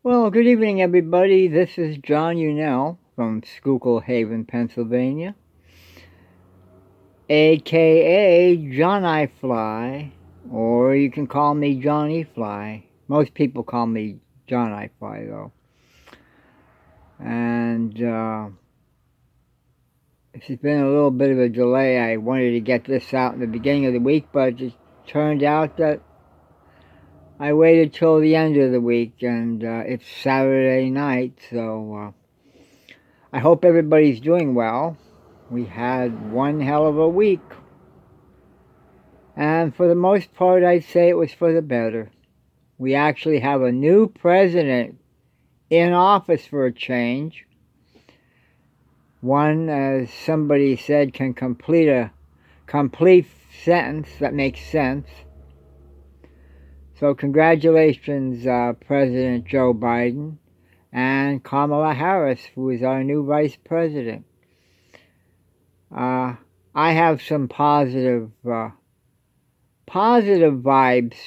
Well, good evening, everybody. This is John Unell from Schuylkill Haven, Pennsylvania, aka John I Fly, or you can call me Johnny Fly. Most people call me John I Fly, though. And it's been a little bit of a delay. I wanted to get this out in the beginning of the week, but it just turned out that I waited till the end of the week, and it's Saturday night, so I hope everybody's doing well. We had one hell of a week. And for the most part, I'd say it was for the better. We actually have a new president in office for a change. One, as somebody said, can complete a complete sentence that makes sense. So congratulations, President Joe Biden and Kamala Harris, who is our new vice president. I have some positive vibes,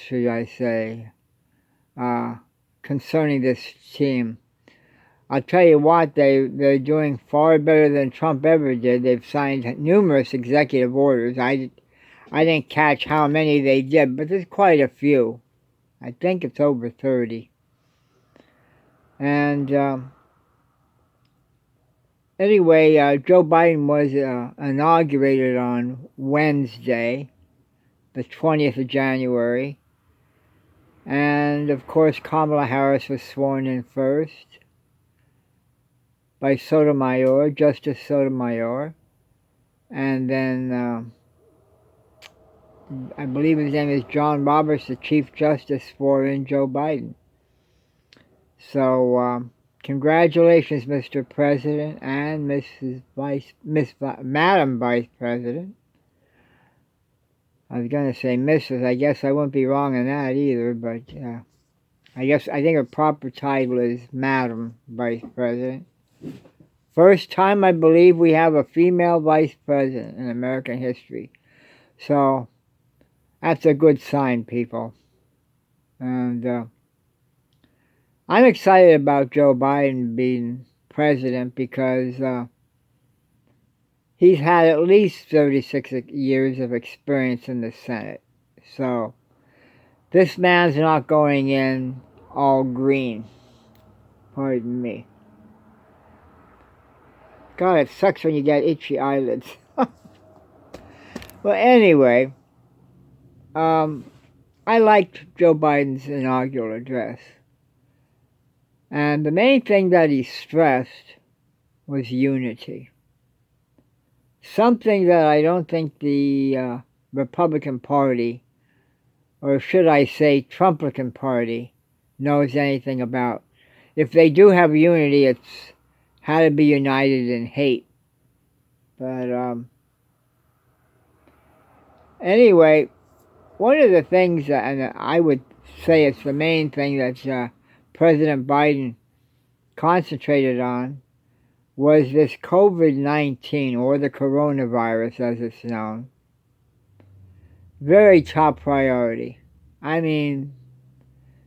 should I say, concerning this team. I'll tell you what, they're doing far better than Trump ever did. They've signed numerous executive orders. I didn't catch how many they did, but there's quite a few. I think it's over 30. And anyway, Joe Biden was inaugurated on Wednesday, the 20th of January. And of course, Kamala Harris was sworn in first by Sotomayor, Justice Sotomayor. And then I believe his name is John Roberts, the Chief Justice, swore in Joe Biden. So congratulations, Mr. President and Madam Vice President. I was going to say Mrs. I guess I wouldn't be wrong in that either, but I think her proper title is Madam Vice President. First time I believe we have a female vice president in American history. So that's a good sign, people. And I'm excited about Joe Biden being president because he's had at least 36 years of experience in the Senate. So this man's not going in all green. Pardon me. God, it sucks when you get itchy eyelids. Well, anyway, I liked Joe Biden's inaugural address. And the main thing that he stressed was unity. Something that I don't think the Republican Party, or should I say Trumpican Party, knows anything about. If they do have unity, it's how to be united in hate. But anyway, one of the things, and I would say it's the main thing that President Biden concentrated on, was this COVID-19, or the coronavirus as it's known. Very top priority. I mean,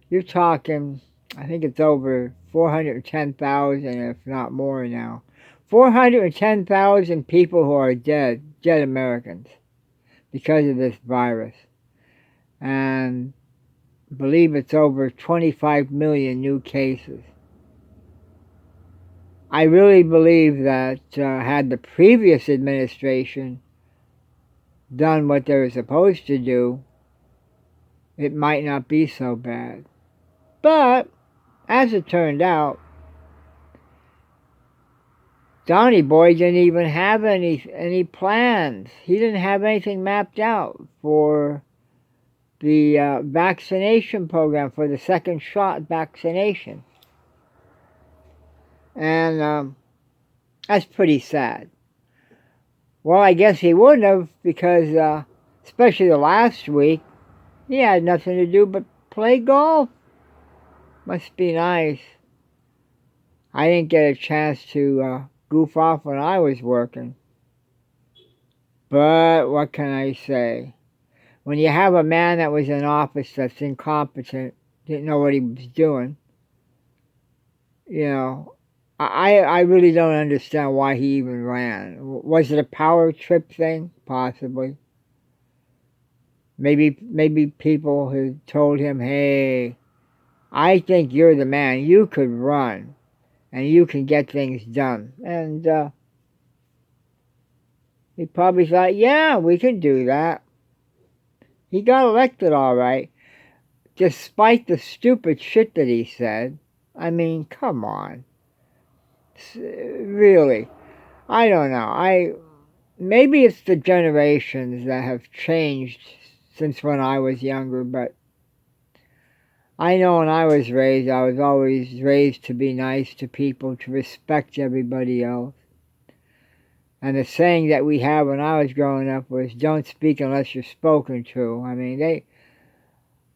you're talking, I think it's over 410,000, if not more now. 410,000 people who are dead Americans, because of this virus. And I believe it's over 25 million new cases. I really believe that had the previous administration done what they were supposed to do, it might not be so bad. But, as it turned out, Donny Boy didn't even have any plans. He didn't have anything mapped out for the vaccination program, for the second shot vaccination. And that's pretty sad. Well, I guess he wouldn't have, because especially the last week, he had nothing to do but play golf. Must be nice. I didn't get a chance to goof off when I was working. But what can I say? When you have a man that was in office that's incompetent, didn't know what he was doing, you know, I really don't understand why he even ran. Was it a power trip thing? Possibly. Maybe people had told him, "Hey, I think you're the man. You could run, and you can get things done." And he probably thought, "Yeah, we can do that." He got elected all right, despite the stupid shit that he said. I mean, come on. Really. I don't know. Maybe it's the generations that have changed since when I was younger, but I know when I was always raised to be nice to people, to respect everybody else. And the saying that we had when I was growing up was, don't speak unless you're spoken to. I mean,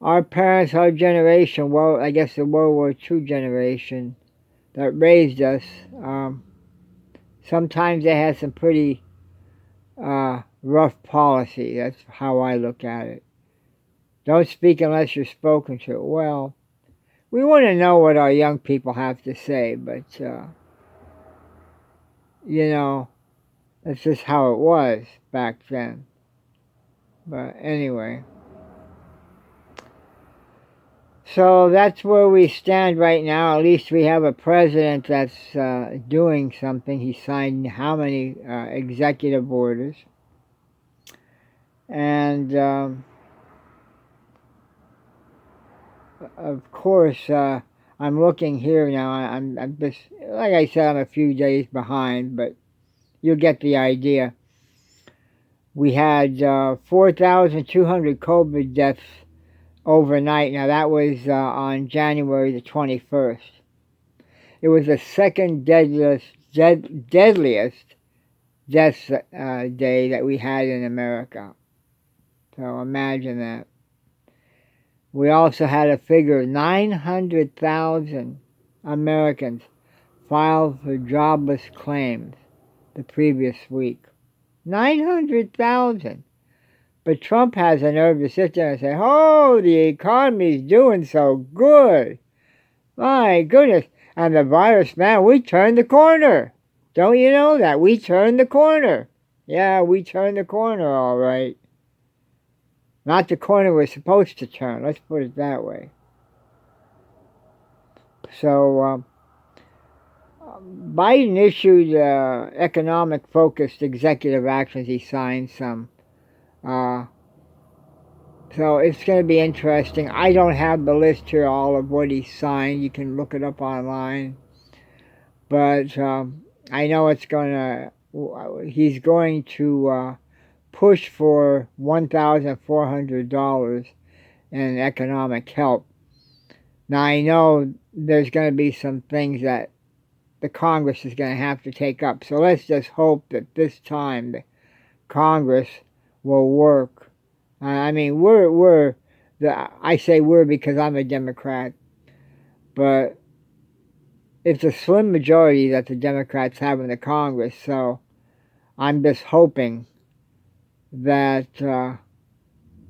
our parents, our generation, well, I guess the World War II generation that raised us, sometimes they had some pretty rough policy. That's how I look at it. Don't speak unless you're spoken to. Well, we want to know what our young people have to say, but, you know, that's just how it was back then. But anyway. So that's where we stand right now. At least we have a president that's doing something. He signed how many executive orders? And of course, I'm looking here now. I'm just, like I said, I'm a few days behind, but you'll get the idea. We had 4,200 COVID deaths overnight. Now that was on January the 21st. It was the second deadliest death day that we had in America. So imagine that. We also had a figure of 900,000 Americans filed for jobless claims the previous week. 900,000. But Trump has the nerve to sit there and say, oh, the economy's doing so good. My goodness. And the virus, man, we turned the corner. Don't you know that? We turned the corner. Yeah, we turned the corner, all right. Not the corner we're supposed to turn. Let's put it that way. So, Biden issued economic-focused executive actions. He signed some. So it's going to be interesting. I don't have the list here, all of what he signed. You can look it up online. But I know he's going to push for $1,400 in economic help. Now I know there's going to be some things that the Congress is going to have to take up. So let's just hope that this time the Congress will work. I mean, I say we're because I'm a Democrat, but it's a slim majority that the Democrats have in the Congress, so I'm just hoping that the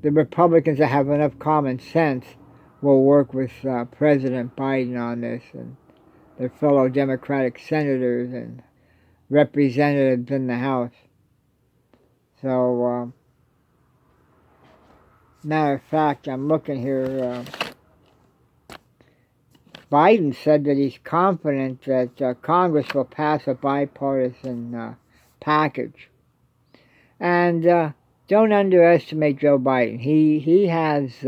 Republicans that have enough common sense will work with President Biden on this and their fellow Democratic senators and representatives in the House. So, matter of fact, I'm looking here. Biden said that he's confident that Congress will pass a bipartisan package. And don't underestimate Joe Biden. He has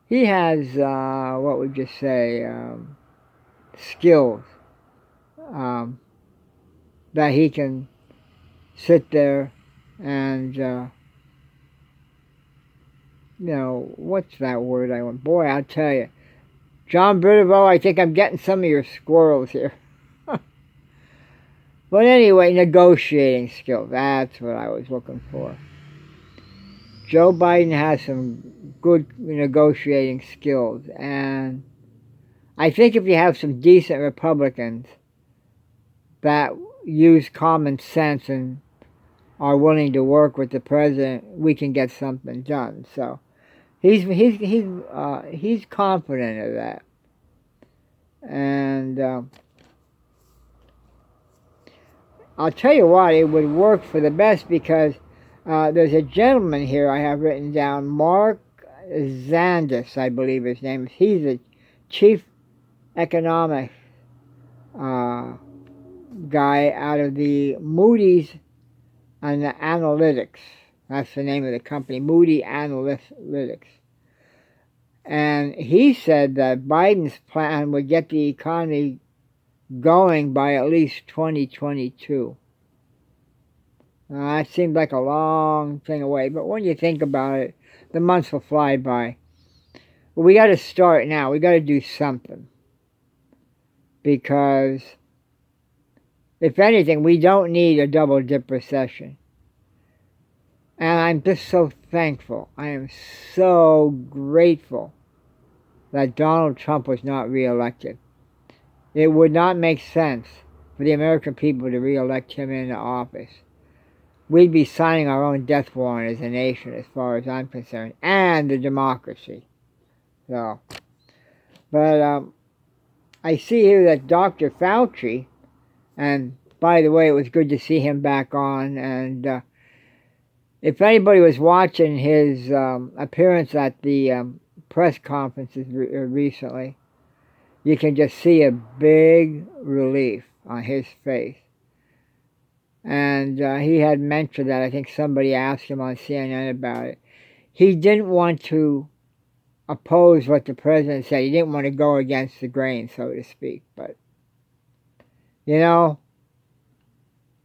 what would you say, skills that he can sit there and what's that word I want? Boy, I'll tell you. John Bridwell, I think I'm getting some of your squirrels here. But anyway, negotiating skills. That's what I was looking for. Joe Biden has some good negotiating skills. And I think if you have some decent Republicans that use common sense and are willing to work with the president, we can get something done. So he's confident of that. And And I'll tell you what, it would work for the best because there's a gentleman here I have written down, Mark Zandis, I believe his name is. He's the chief economic guy out of the Moody's and the Analytics. That's the name of the company, Moody Analytics. And he said that Biden's plan would get the economy going by at least 2022. That seems like a long thing away, but when you think about it, the months will fly by. But we got to start now. We got to do something. Because, if anything, we don't need a double-dip recession. And I'm just so thankful. I am so grateful that Donald Trump was not reelected. It would not make sense for the American people to reelect him into office. We'd be signing our own death warrant as a nation, as far as I'm concerned, and the democracy. So, but I see here that Dr. Fauci, and by the way, it was good to see him back on, and if anybody was watching his appearance at the press conferences recently, you can just see a big relief on his face. And he had mentioned that, I think somebody asked him on CNN about it. He didn't want to oppose what the president said. He didn't want to go against the grain, so to speak. But, you know,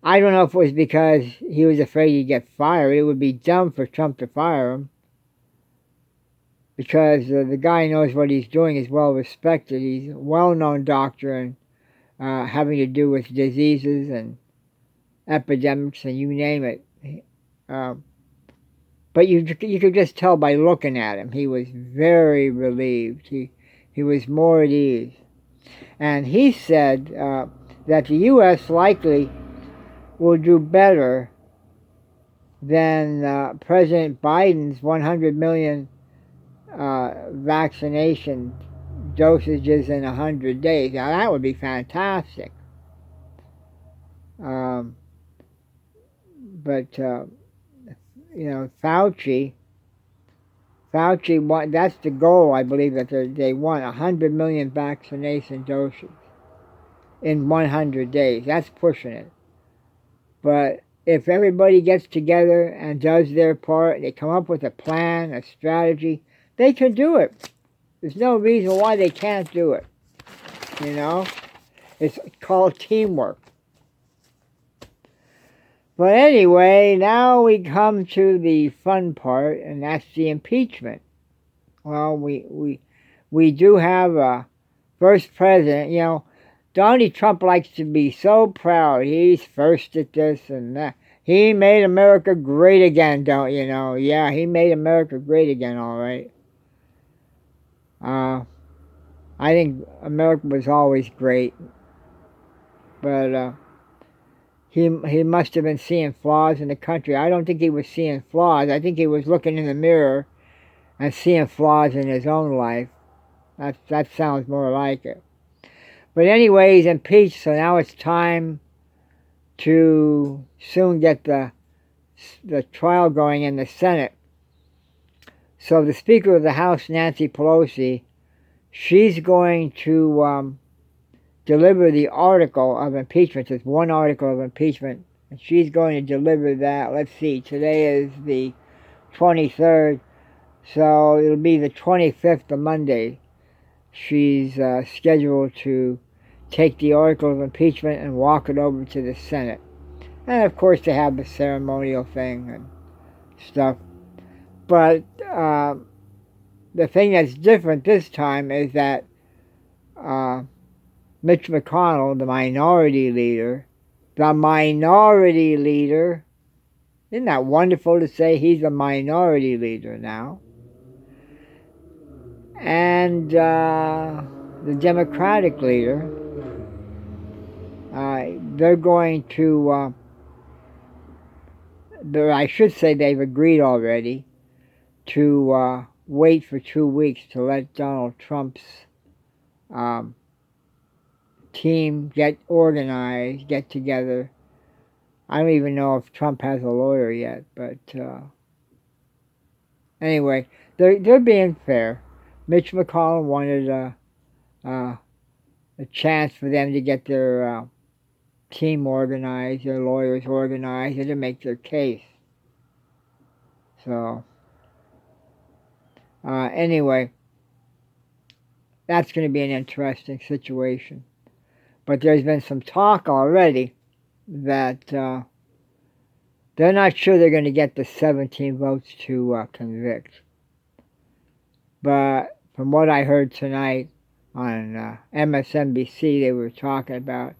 I don't know if it was because he was afraid he'd get fired. It would be dumb for Trump to fire him, because the guy knows what he's doing, is well respected. He's a well-known doctor and having to do with diseases and epidemics and you name it. But you could just tell by looking at him. He was very relieved. He was more at ease. And he said that the U.S. likely will do better than President Biden's 100 million vaccination dosages in 100 days. Now that would be fantastic. But you know, Fauci want, that's the goal, I believe, that they want 100 million vaccination doses in 100 days. That's pushing it. But if everybody gets together and does their part, they come up with a plan, a strategy, they can do it. There's no reason why they can't do it. You know? It's called teamwork. But anyway, now we come to the fun part, and that's the impeachment. Well, we do have a first president. You know, Donald Trump likes to be so proud. He's first at this and that. He made America great again, don't you know? Yeah, he made America great again, all right. I think America was always great. But he must have been seeing flaws in the country. I don't think he was seeing flaws. I think he was looking in the mirror and seeing flaws in his own life. That sounds more like it. But anyway, he's impeached, so now it's time to soon get the trial going in the Senate. So the Speaker of the House, Nancy Pelosi, she's going to deliver the article of impeachment. There's one article of impeachment, and she's going to deliver that. Let's see, today is the 23rd, so it'll be the 25th of Monday. She's scheduled to take the article of impeachment and walk it over to the Senate. And of course they have the ceremonial thing and stuff. But the thing that's different this time is that Mitch McConnell, the minority leader, isn't that wonderful to say he's a minority leader now? And the Democratic leader, they're going to, I should say they've agreed already to wait for 2 weeks to let Donald Trump's team get organized, get together. I don't even know if Trump has a lawyer yet, but anyway, they're being fair. Mitch McConnell wanted a chance for them to get their team organized, their lawyers organized, and to make their case. So anyway, that's going to be an interesting situation. But there's been some talk already that they're not sure they're going to get the 17 votes to convict. But from what I heard tonight on MSNBC, they were talking about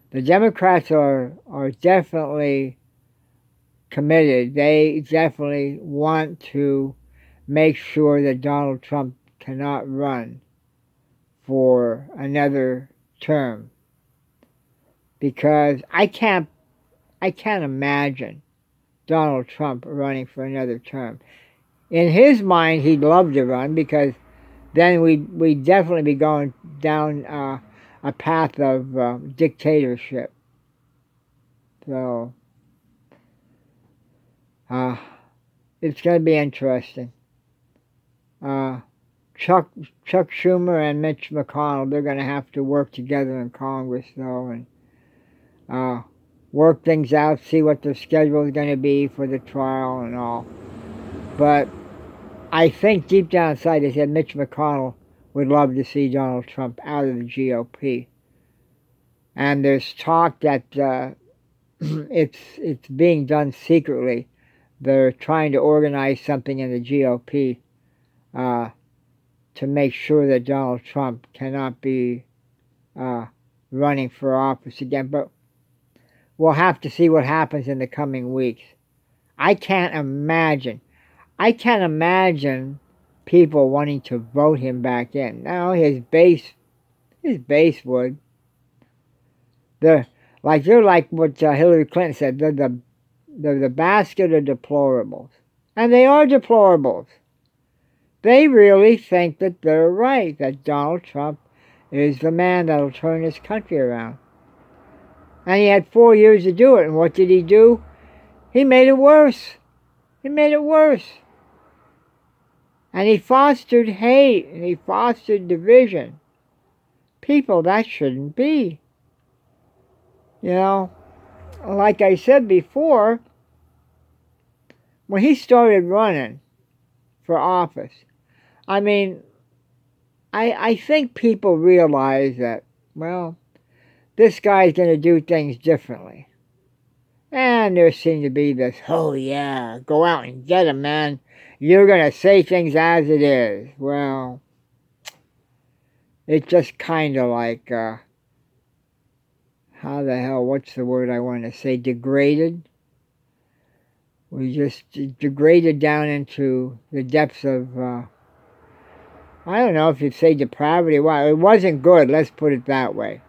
the Democrats are definitely committed. They definitely want to make sure that Donald Trump cannot run for another term, because I can't imagine Donald Trump running for another term. In his mind, he'd love to run, because then we'd definitely be going down a path of dictatorship. So it's going to be interesting. Chuck Schumer and Mitch McConnell, they're going to have to work together in Congress, though, and work things out, see what their schedule is going to be for the trial and all. But I think deep down inside they said Mitch McConnell would love to see Donald Trump out of the GOP. And there's talk that it's being done secretly. They're trying to organize something in the GOP to make sure that Donald Trump cannot be running for office again. But we'll have to see what happens in the coming weeks. I can't imagine people wanting to vote him back in. Now his base would. They're like what Hillary Clinton said. They're the basket of deplorables, and they are deplorables. They really think that they're right, that Donald Trump is the man that'll turn this country around. And he had 4 years to do it, and what did he do? He made it worse. He made it worse. And he fostered hate, and he fostered division. People, that shouldn't be. You know, like I said before, when he started running for office, I mean, I think people realize that, well, this guy's going to do things differently. And there seemed to be this, oh yeah, go out and get him, man. You're going to say things as it is. Well, it's just kind of like, how the hell, what's the word I want to say, degraded? We just degraded down into the depths of, I don't know if you'd say depravity. Well, it wasn't good, let's put it that way.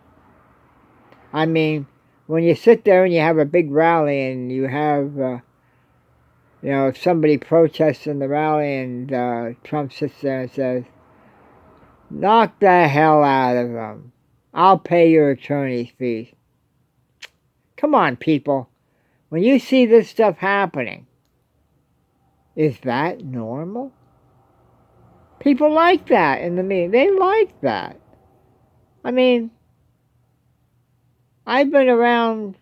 I mean, when you sit there and you have a big rally and you have, if somebody protests in the rally and Trump sits there and says, knock the hell out of them. I'll pay your attorney's fees. Come on, people. When you see this stuff happening, is that normal? People like that in the media. They like that. I mean, I've been around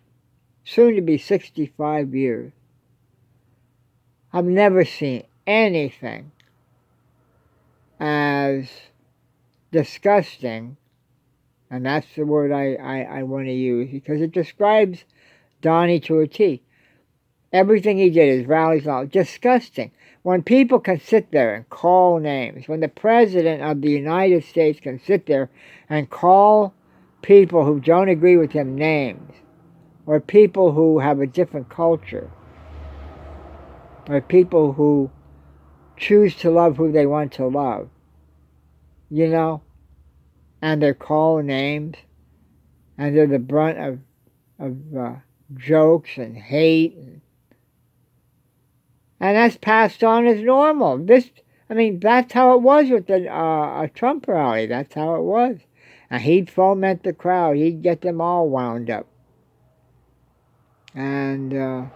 soon to be 65 years. I've never seen anything as disgusting, and that's the word I want to use, because it describes Donnie to a T. Everything he did, his rallies, all disgusting. When people can sit there and call names, when the President of the United States can sit there and call people who don't agree with him names, or people who have a different culture, or people who choose to love who they want to love, and they're called names, and they're the brunt of jokes and hate, and that's passed on as normal. That's how it was with the Trump rally. That's how it was. And he'd foment the crowd. He'd get them all wound up. And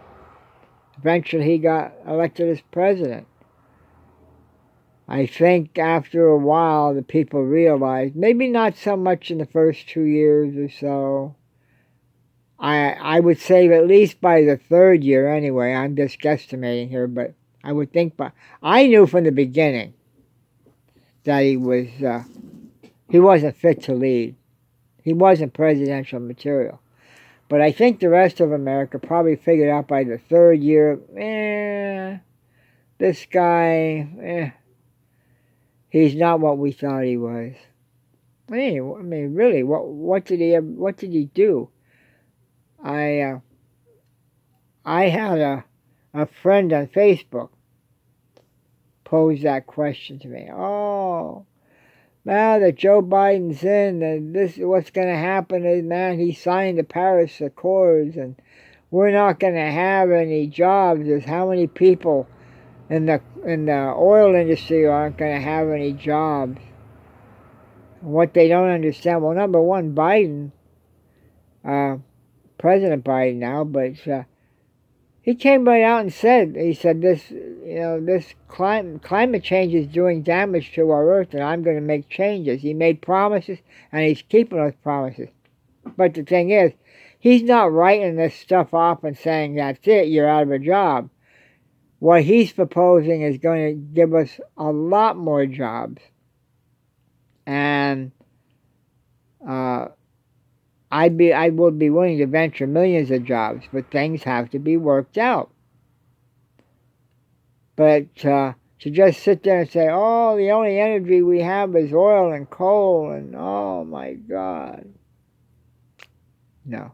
eventually he got elected as president. I think after a while the people realized, maybe not so much in the first 2 years or so. I would say at least by the third year anyway. I'm just guesstimating here, but I would think I knew from the beginning that he wasn't fit to lead. He wasn't presidential material. But I think the rest of America probably figured out by the third year, this guy, he's not what we thought he was. I mean, really, what did he do? I had a friend on Facebook pose that question to me. Oh, now that Joe Biden's in, what's going to happen is, man, he signed the Paris Accords, and we're not going to have any jobs. There's how many people in the oil industry aren't going to have any jobs. What they don't understand, well, number one, Biden, President Biden now, but he came right out and said, this climate change is doing damage to our earth, and I'm going to make changes. He made promises, and he's keeping those promises. But the thing is, he's not writing this stuff off and saying, that's it, you're out of a job. What he's proposing is going to give us a lot more jobs. And I would be willing to venture millions of jobs, but things have to be worked out. But to just sit there and say, oh, the only energy we have is oil and coal, and oh my God. No.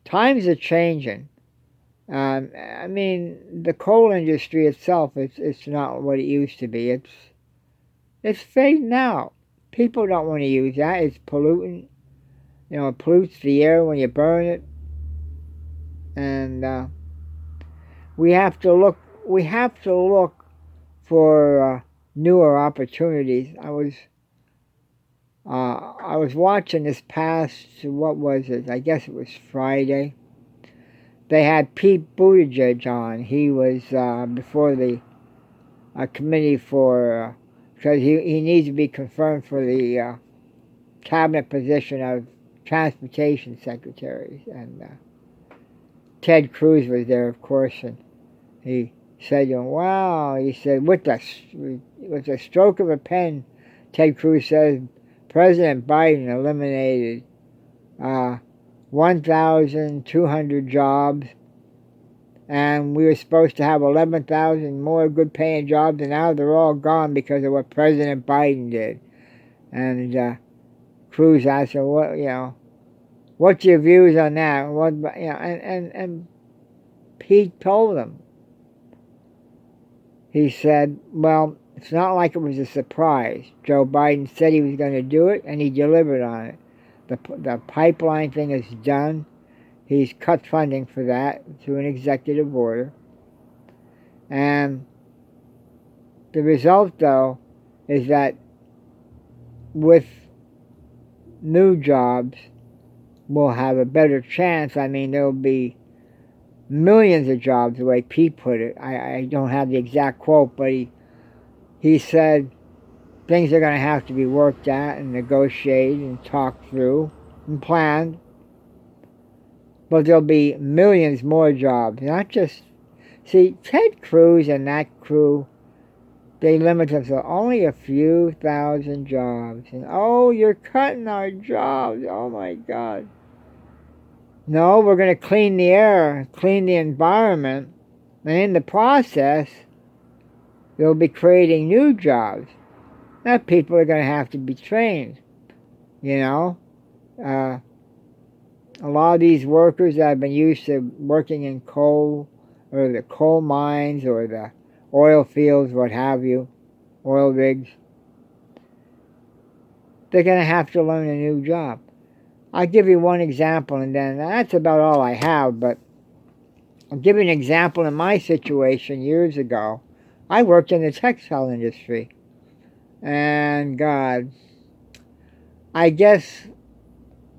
Times are changing. I mean, the coal industry itself, it's not what it used to be. It's fading out. People don't want to use that. It's pollutant. It pollutes the air when you burn it. And we have to look for newer opportunities. I was watching this past, what was it? I guess it was Friday. They had Pete Buttigieg on. He was before the committee for, because he needs to be confirmed for the cabinet position of transportation secretary. And Ted Cruz was there, of course, and he said, wow, he said, with a stroke of a pen, Ted Cruz says, President Biden eliminated 1,200 jobs, and we were supposed to have 11,000 more good-paying jobs, and now they're all gone because of what President Biden did. And Cruz asked him, what's your views on that? And Pete told him. He said, well, it's not like it was a surprise. Joe Biden said he was going to do it, and he delivered on it. The pipeline thing is done. He's cut funding for that through an executive order. And the result, though, is that with new jobs, we'll have a better chance. I mean, there'll be millions of jobs, the way Pete put it. I don't have the exact quote, but he said things are going to have to be worked at and negotiated and talked through and planned. But there'll be millions more jobs. Not just... See, Ted Cruz and that crew, they limit us to only a few thousand jobs. And, oh, you're cutting our jobs. Oh, my God. No, we're going to clean the air, clean the environment. And in the process, they'll be creating new jobs. Now people are going to have to be trained, A lot of these workers that have been used to working in coal, or the coal mines, or the oil fields, what have you, oil rigs, they're going to have to learn a new job. I'll give you one example, and then that's about all I have, but I'll give you an example in my situation years ago. I worked in the textile industry. And God, I guess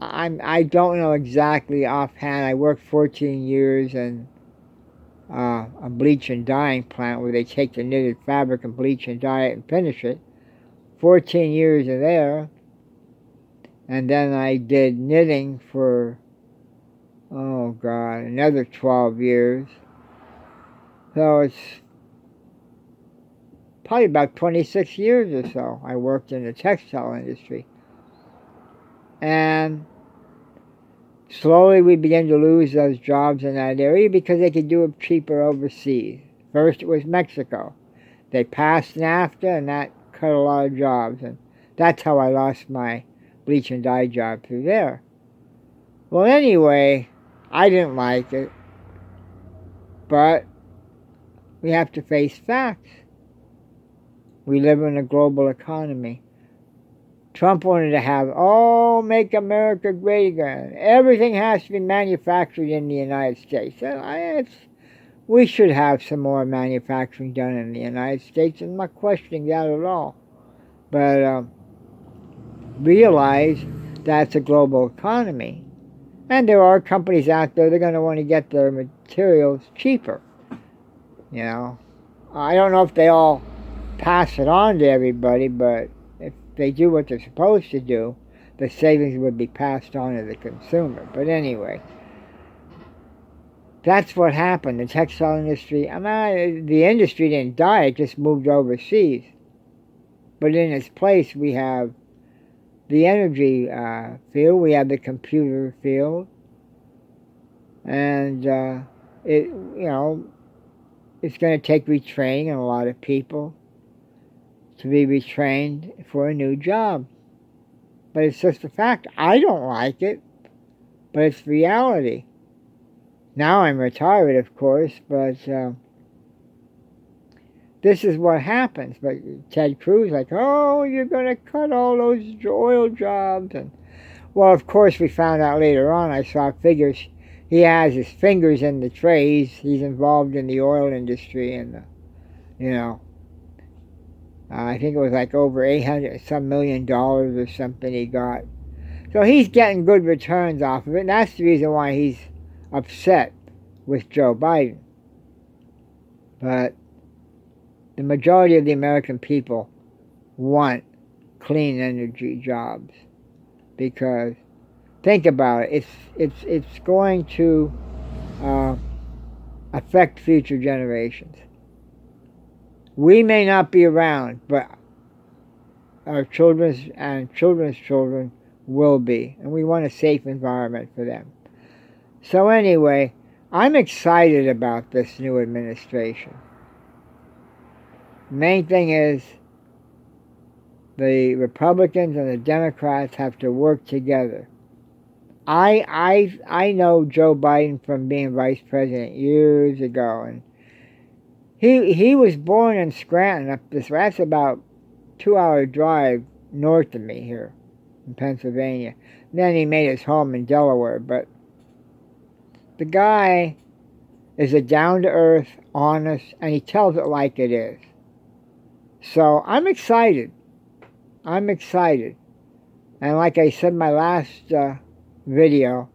I don't know exactly offhand. I worked 14 years in a bleach and dyeing plant where they take the knitted fabric and bleach and dye it and finish it. 14 years in there. And then I did knitting for, oh God, another 12 years. So it's probably about 26 years or so I worked in the textile industry. And slowly we began to lose those jobs in that area because they could do it cheaper overseas. First it was Mexico. They passed NAFTA and that cut a lot of jobs. And that's how I lost my bleach and dye job through there. Well, anyway, I didn't like it. But we have to face facts. We live in a global economy. Trump wanted to have, make America great again. Everything has to be manufactured in the United States. We should have some more manufacturing done in the United States. I'm not questioning that at all. But realize that's a global economy. And there are companies out there that are going to want to get their materials cheaper. You know, I don't know if they all pass it on to everybody, but if they do what they're supposed to do, the savings would be passed on to the consumer. But anyway, that's what happened. The textile industry, the industry didn't die, it just moved overseas. But in its place, we have the energy field, we have the computer field, and it's going to take retraining in a lot of people to be retrained for a new job. But it's just a fact. I don't like it, but it's reality. Now I'm retired, of course, but this is what happens. But Ted Cruz, you're going to cut all those oil jobs. And well, of course, we found out later on, I saw figures. He has his fingers in the trays. He's involved in the oil industry, and I think it was over $800 million or something he got. So he's getting good returns off of it, and that's the reason why he's upset with Joe Biden. But the majority of the American people want clean energy jobs because think about it. It's going to affect future generations. We may not be around, but our children's and children's children will be, and we want a safe environment for them. So anyway, I'm excited about this new administration. The main thing is the Republicans and the Democrats have to work together. I know Joe Biden from being vice president years ago, and he was born in Scranton. That's about a 2-hour drive north of me here in Pennsylvania. Then he made his home in Delaware, but the guy is a down-to-earth, honest, and he tells it like it is. So I'm excited. I'm excited. And like I said in my last video,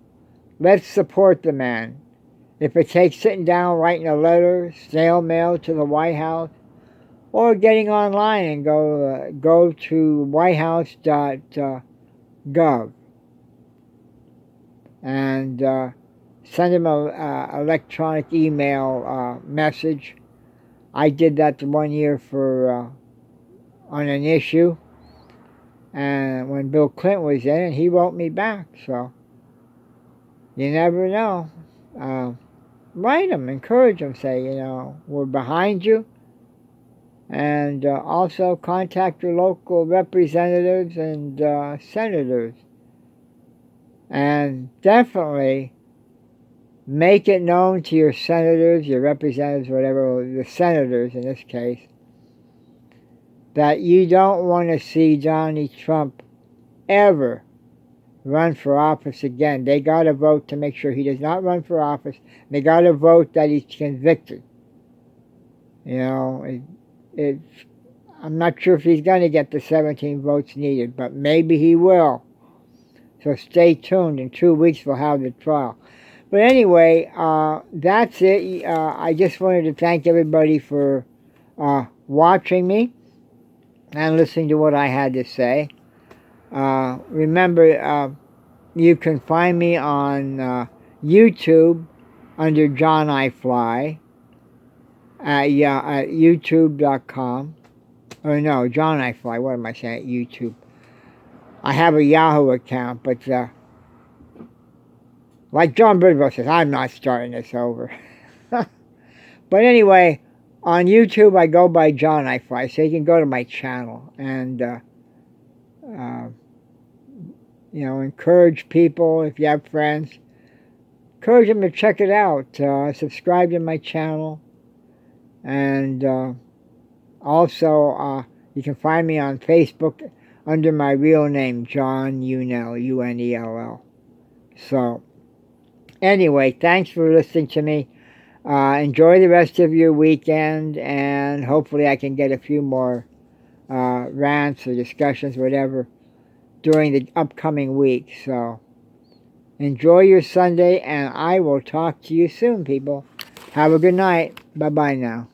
let's support the man. If it takes sitting down, writing a letter, snail mail to the White House, or getting online and go to whitehouse.gov and send him an electronic email message. I did that 1 year on an issue, and when Bill Clinton was in it, he wrote me back. So you never know. Write him, encourage him, say, we're behind you. And also contact your local representatives and senators. And definitely make it known to your senators, your representatives, whatever, the senators in this case, that you don't want to see Donald Trump ever run for office again. They got to vote to make sure he does not run for office. They got to vote that he's convicted. I'm not sure if he's going to get the 17 votes needed, but maybe he will. So stay tuned. In 2 weeks we'll have the trial. But anyway, that's it. I just wanted to thank everybody for watching me and listening to what I had to say. Remember, you can find me on YouTube under John I Fly at youtube.com. Or no, John I Fly. What am I saying? YouTube. I have a Yahoo account, but like John Bridwell says, I'm not starting this over. But anyway, on YouTube I go by John I Fly, so you can go to my channel and encourage people, if you have friends, encourage them to check it out. Subscribe to my channel, and also you can find me on Facebook under my real name, John Unell, Unell. So anyway, thanks for listening to me. Enjoy the rest of your weekend, and hopefully I can get a few more rants or discussions, whatever, during the upcoming week. So enjoy your Sunday, and I will talk to you soon, people. Have a good night. Bye-bye now.